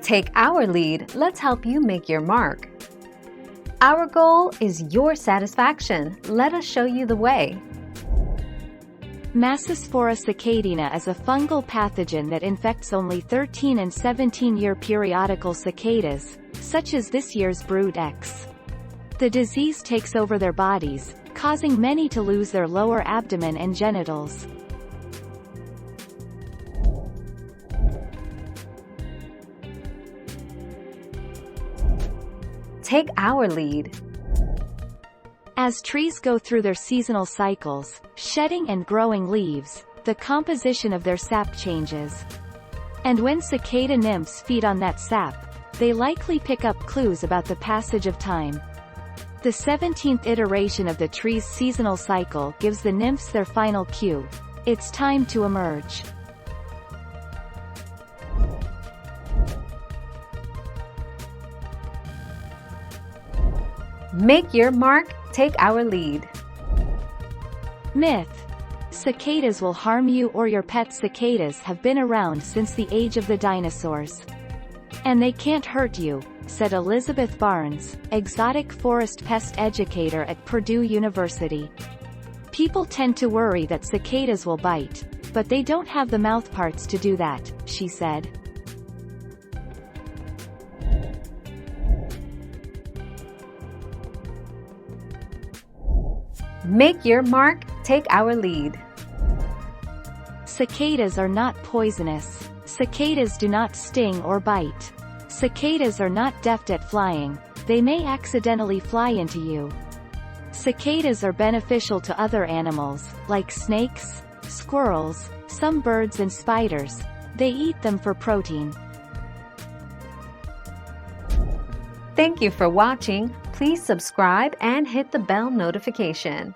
Take our lead, let's help you make your mark. Our goal is your satisfaction. Let us show you the way. Massospora cicadina is a fungal pathogen that infects only 13 and 17-year periodical cicadas, such as this year's brood X. The disease takes over their bodies, causing many to lose their lower abdomen and genitals. Take our lead. As trees go through their seasonal cycles, shedding and growing leaves, the composition of their sap changes. And when cicada nymphs feed on that sap, they likely pick up clues about the passage of time. The 17th iteration of the tree's seasonal cycle gives the nymphs their final cue. It's time to emerge. Make your mark, take our lead. Myth. Cicadas will harm you or your pet. Cicadas have been around since the age of the dinosaurs. And they can't hurt you, said Elizabeth Barnes, exotic forest pest educator at Purdue University. People tend to worry that cicadas will bite, but they don't have the mouthparts to do that, she said. Make your mark, take our lead. Cicadas are not poisonous. Cicadas do not sting or bite. Cicadas are not deft at flying. They may accidentally fly into you. Cicadas are beneficial to other animals, like snakes, squirrels, some birds and spiders. They eat them for protein. Thank you for watching. Please subscribe and hit the bell notification.